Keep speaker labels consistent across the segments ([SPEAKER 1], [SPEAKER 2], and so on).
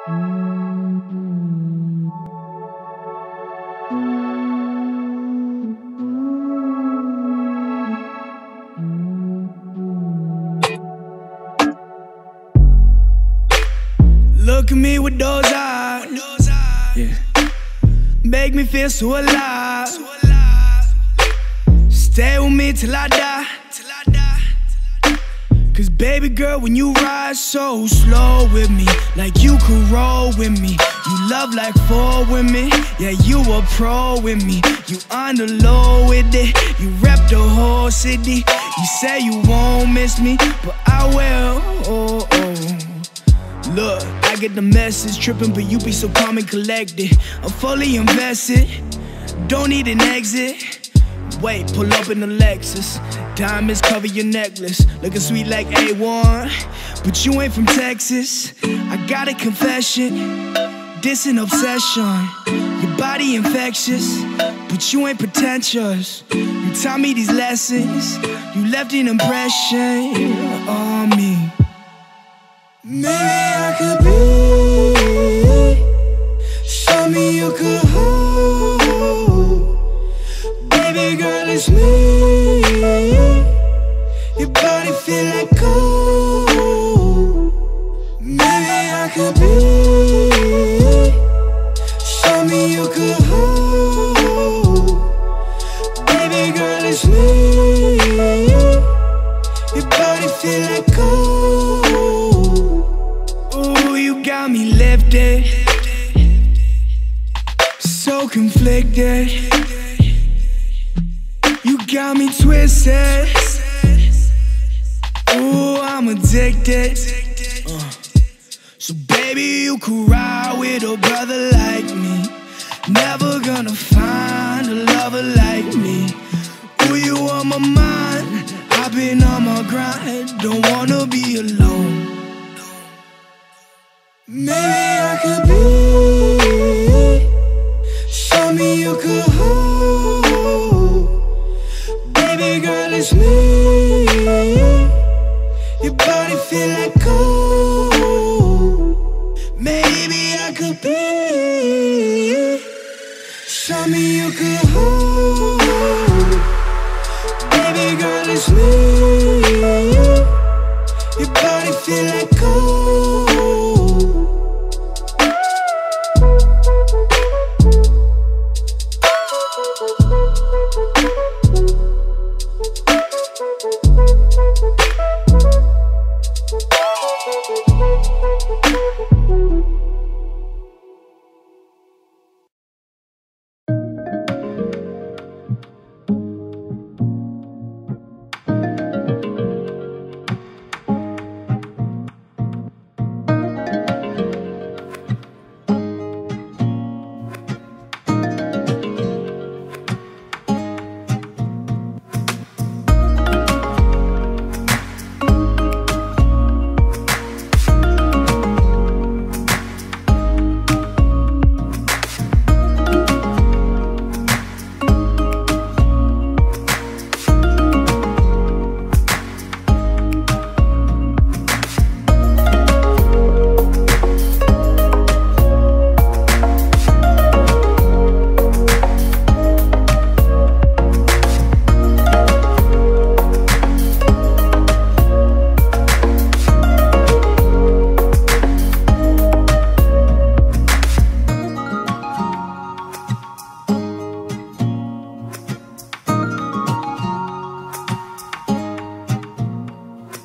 [SPEAKER 1] Look at me with those eyes, yeah. Make me feel so alive. Stay with me till I die. Cause baby girl, when you ride so slow with me, like you could roll with me. You love like 4 women, yeah, you a pro with me. You on the low with it, you rep the whole city. You say you won't miss me, but I will. Oh, oh. Look, I get the message, tripping, but you be so calm and collected. I'm fully invested, don't need an exit. Wait, pull up in the Lexus, diamonds cover your necklace, looking sweet like A1, but you ain't from Texas. I got a confession, this an obsession. Your body infectious, but you ain't pretentious. You taught me these lessons, you left an impression on me. Maybe I could be, show me you could hold. Baby girl, it's me, your body feel like gold. Maybe I could be, show me you could hold. Baby girl, it's me, your body feel like gold. Got me lifted, so conflicted. You got me twisted. Ooh, I'm addicted. So baby, you could ride with a brother like me. Never gonna find a lover like me. Ooh, you on my mind, I've been on my grind. Don't wanna be alone. Maybe I could be, show me you could hold. Baby girl, it's me, your body feel like gold. Maybe I could be, show me you could hold. Baby girl, it's me, your body feel like gold.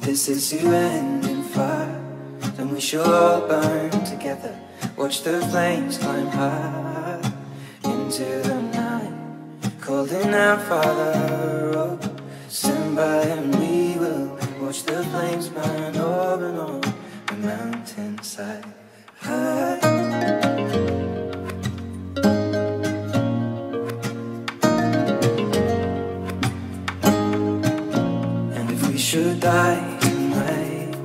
[SPEAKER 2] This is you ending fire, then we shall all burn together. Watch the flames climb high into the night, calling out Father, oh, stand by and we will watch the flames burn over and on the mountainside. And if we should die tonight,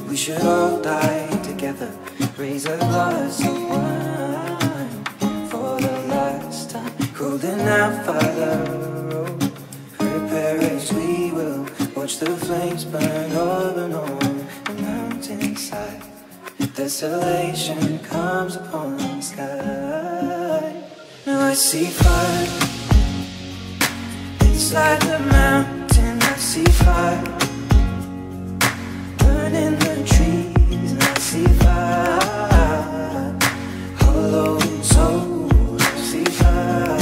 [SPEAKER 2] we should all die together. Raise a glass of wine for the last time, calling out Father, oh, prepare as we will watch the flames burn over and on the mountainside. Desolation comes upon the sky. Now I see fire inside the mountain. I see fire burning the trees, and I see fire hollow souls. I see fire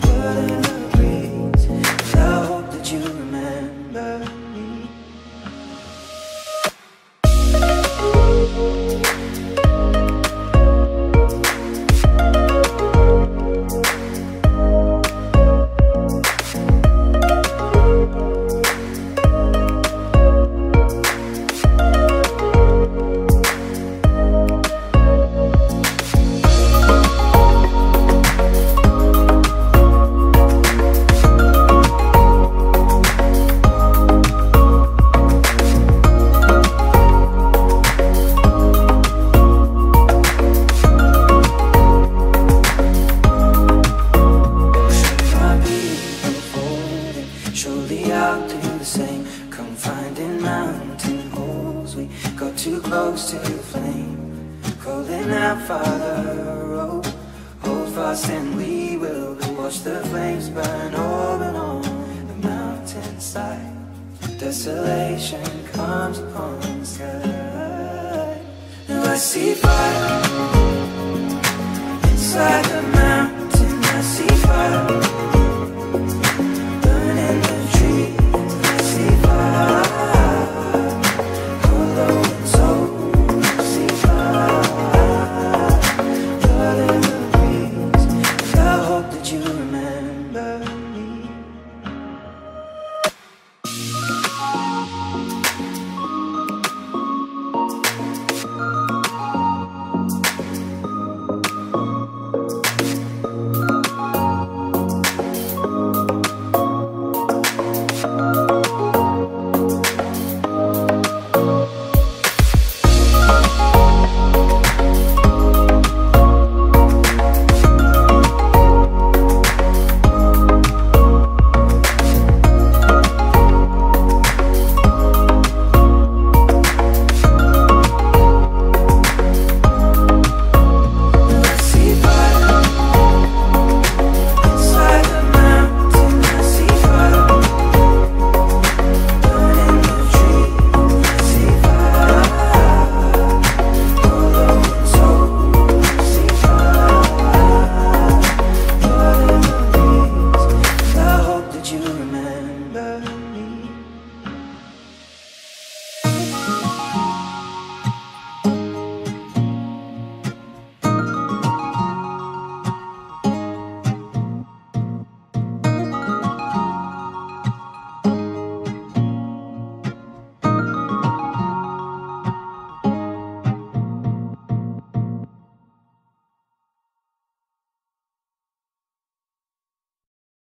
[SPEAKER 2] burning the breeze. And I hope that you remember me. Surely I'll do the same. Come finding mountain holes. We got too close to the flame. Calling out, Father, oh, hold fast and we will watch the flames burn over on the mountainside. Desolation comes upon the sky. Now I see fire inside the mountain.